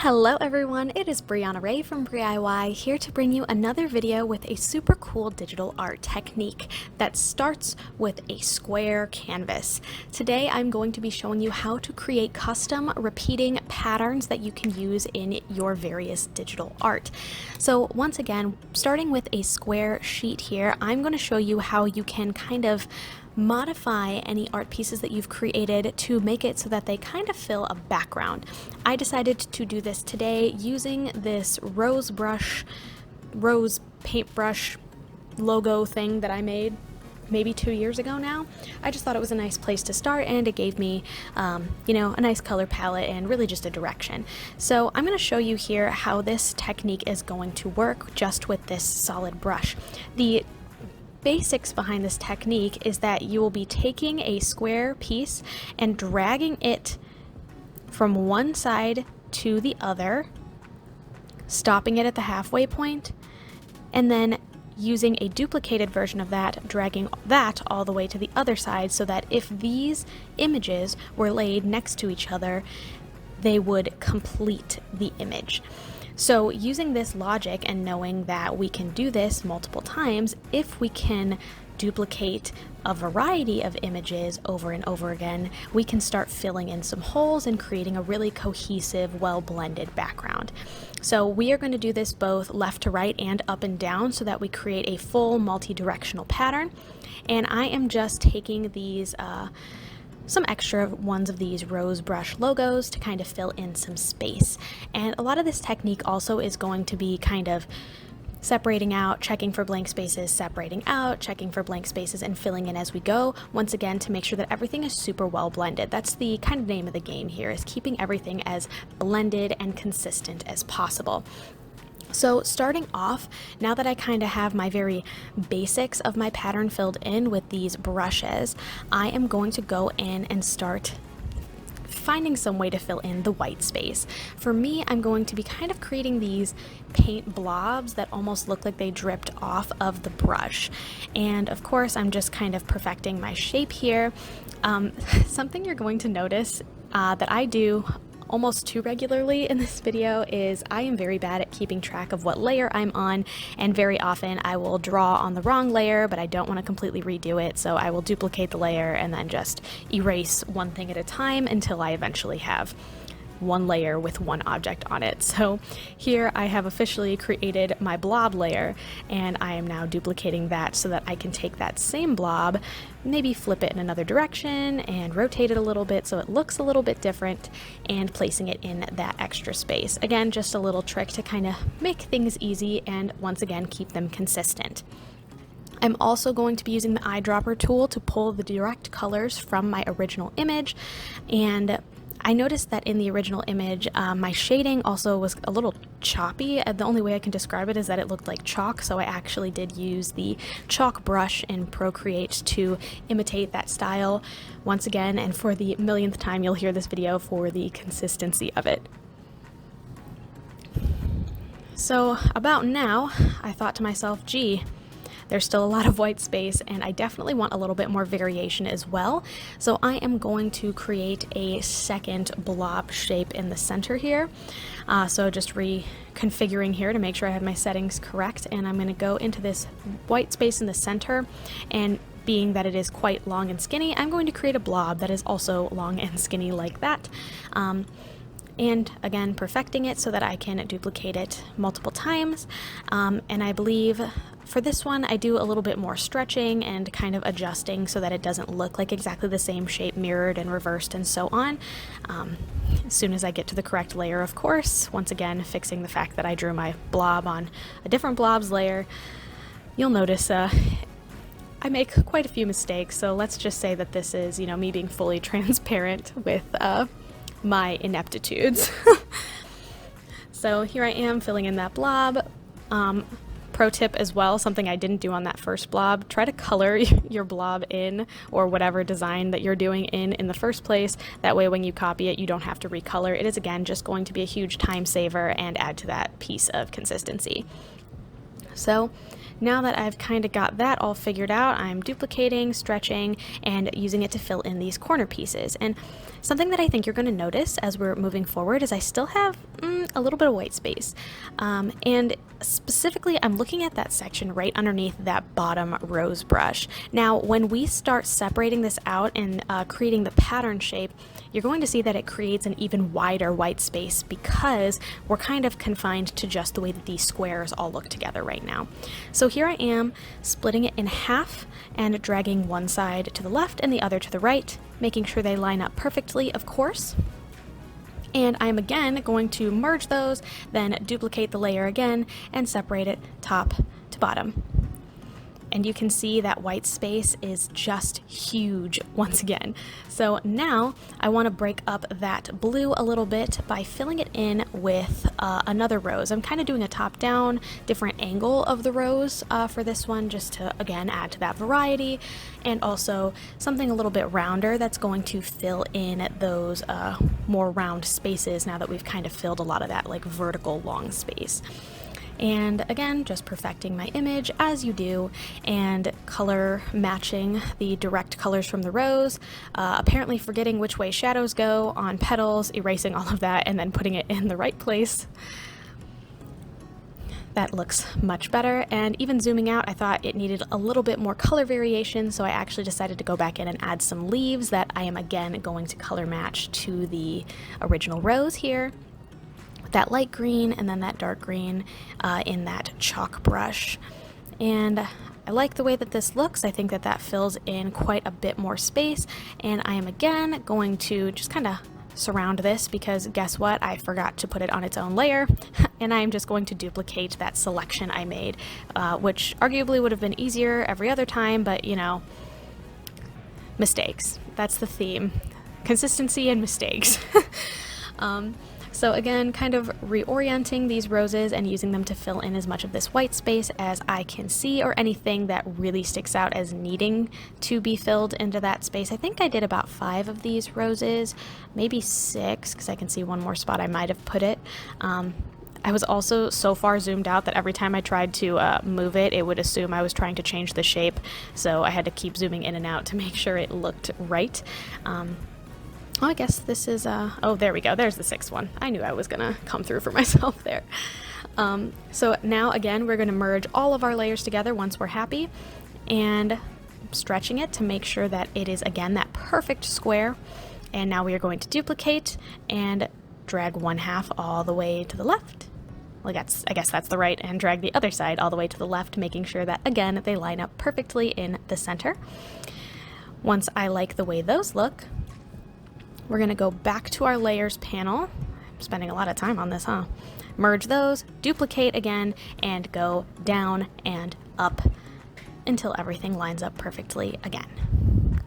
Hello everyone, it is Brianna Ray from BriIY here to bring you another video with a super cool digital art technique that starts with a square canvas. Today I'm going to be showing you how to create custom repeating patterns that you can use in your various digital art. So once again, starting with a square sheet here, I'm going to show you how you can kind of modify any art pieces that you've created to make it so that they kind of fill a background. I decided to do this today using this rose paintbrush logo thing that I made maybe 2 years ago now. I just thought it was a nice place to start, and it gave me a nice color palette and really just a direction. So I'm going to show you here how this technique is going to work just with this solid brush. The basics behind this technique is that you will be taking a square piece and dragging it from one side to the other, stopping it at the halfway point, and then using a duplicated version of that, dragging that all the way to the other side, so that if these images were laid next to each other, they would complete the image. So using this logic and knowing that we can do this multiple times, if we can duplicate a variety of images over and over again, we can start filling in some holes and creating a really cohesive, well-blended background. So we are going to do this both left to right and up and down so that we create a full multi-directional pattern. And I am just taking these some extra ones of these rose brush logos to kind of fill in some space. And a lot of this technique also is going to be kind of separating out, checking for blank spaces, separating out, checking for blank spaces, and filling in as we go, once again to make sure that everything is super well blended. That's the kind of name of the game here, is keeping everything as blended and consistent as possible. So starting off, now that I kind of have my very basics of my pattern filled in with these brushes, I am going to go in and start finding some way to fill in the white space. For me, I'm going to be kind of creating these paint blobs that almost look like they dripped off of the brush. And of course, I'm just kind of perfecting my shape here. Something you're going to notice that I do almost too regularly in this video is I am very bad at keeping track of what layer I'm on, and very often I will draw on the wrong layer, but I don't want to completely redo it, so I will duplicate the layer and then just erase one thing at a time until I eventually have one layer with one object on it. So here I have officially created my blob layer, and I am now duplicating that so that I can take that same blob, maybe flip it in another direction and rotate it a little bit so it looks a little bit different, and placing it in that extra space. Again, just a little trick to kind of make things easy and once again keep them consistent. I'm also going to be using the eyedropper tool to pull the direct colors from my original image, and I noticed that in the original image, my shading also was a little choppy. The only way I can describe it is that it looked like chalk, so I actually did use the chalk brush in Procreate to imitate that style once again, and for the millionth time you'll hear this video for the consistency of it. So about now, I thought to myself, gee, there's still a lot of white space, and I definitely want a little bit more variation as well. So I am going to create a second blob shape in the center here. So just reconfiguring here to make sure I have my settings correct, and I'm going to go into this white space in the center, and being that it is quite long and skinny, I'm going to create a blob that is also long and skinny like that. And again, perfecting it so that I can duplicate it multiple times. And I believe for this one, I do a little bit more stretching and kind of adjusting so that it doesn't look like exactly the same shape mirrored and reversed and so on. As soon as I get to the correct layer, of course, once again, fixing the fact that I drew my blob on a different blobs layer, you'll notice I make quite a few mistakes. So let's just say that this is, me being fully transparent with my ineptitudes. So here I am filling in that blob. Pro tip as well, something I didn't do on that first blob, try to color your blob in, or whatever design that you're doing in the first place. That way when you copy it, you don't have to recolor. It is again just going to be a huge time saver and add to that piece of consistency. So now that I've kind of got that all figured out, I'm duplicating, stretching, and using it to fill in these corner pieces. And something that I think you're going to notice as we're moving forward is I still have a little bit of white space. And specifically, I'm looking at that section right underneath that bottom rose brush. Now, when we start separating this out and creating the pattern shape, you're going to see that it creates an even wider white space because we're kind of confined to just the way that these squares all look together right now. So here I am splitting it in half and dragging one side to the left and the other to the right, making sure they line up perfectly, of course. And I'm again going to merge those, then duplicate the layer again and separate it top to bottom. And you can see that white space is just huge once again. So now I want to break up that blue a little bit by filling it in with another rose. I'm kind of doing a top-down, different angle of the rose for this one, just to, again, add to that variety, and also something a little bit rounder that's going to fill in those more round spaces now that we've kind of filled a lot of that like vertical long space. And again, just perfecting my image as you do, and color matching the direct colors from the rose, apparently forgetting which way shadows go on petals, erasing all of that, and then putting it in the right place. That looks much better, and even zooming out, I thought it needed a little bit more color variation, so I actually decided to go back in and add some leaves that I am again going to color match to the original rose here. That light green and then that dark green in that chalk brush. And I like the way that this looks. I think that that fills in quite a bit more space, and I am again going to just kind of surround this because guess what? I forgot to put it on its own layer, and I am just going to duplicate that selection I made, which arguably would have been easier every other time, but you know, mistakes. That's the theme. Consistency and mistakes. So again, kind of reorienting these roses and using them to fill in as much of this white space as I can see, or anything that really sticks out as needing to be filled into that space. I think I did about 5 of these roses, maybe 6, because I can see one more spot I might have put it. I was also so far zoomed out that every time I tried to move it, it would assume I was trying to change the shape, so I had to keep zooming in and out to make sure it looked right. Oh, I guess this is, oh, there we go. There's the 6th one. I knew I was going to come through for myself there. So now, again, we're going to merge all of our layers together once we're happy, and stretching it to make sure that it is, again, that perfect square. And now we are going to duplicate and drag one half all the way to the left. Well, I guess that's the right, and drag the other side all the way to the left, making sure that, again, they line up perfectly in the center. Once I like the way those look, we're going to go back to our layers panel. I'm spending a lot of time on this, huh? Merge those, duplicate again, and go down and up until everything lines up perfectly again.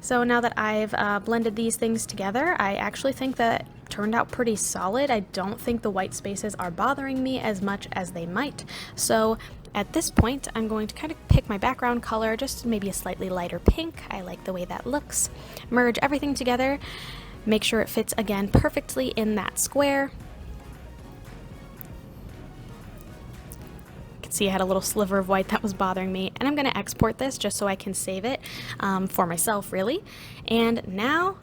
So now that I've blended these things together, I actually think that turned out pretty solid. I don't think the white spaces are bothering me as much as they might. So at this point, I'm going to kind of pick my background color, just maybe a slightly lighter pink. I like the way that looks. Merge everything together, make sure it fits again perfectly in that square. You can see I had a little sliver of white that was bothering me, and I'm going to export this just so I can save it for myself, really. And now,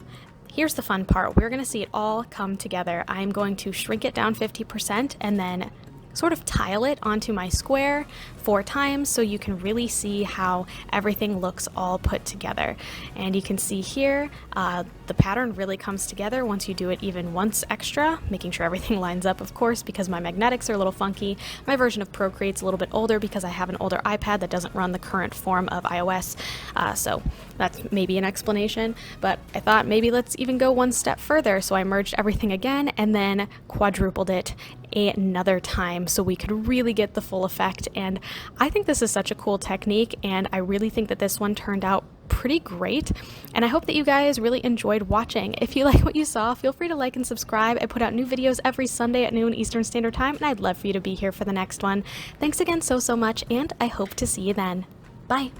here's the fun part. We're going to see it all come together. I'm going to shrink it down 50% and then sort of tile it onto my square 4 times so you can really see how everything looks all put together. And you can see here the pattern really comes together once you do it even once extra, making sure everything lines up, of course, because my magnetics are a little funky. My version of Procreate's a little bit older because I have an older iPad that doesn't run the current form of iOS, so that's maybe an explanation, but I thought maybe let's even go one step further, so I merged everything again and then quadrupled it another time so we could really get the full effect. And I think this is such a cool technique, and I really think that this one turned out pretty great, and I hope that you guys really enjoyed watching. If you like what you saw, feel free to like and subscribe. I put out new videos every Sunday at noon Eastern Standard Time, and I'd love for you to be here for the next one. Thanks again so much, and I hope to see you then. Bye!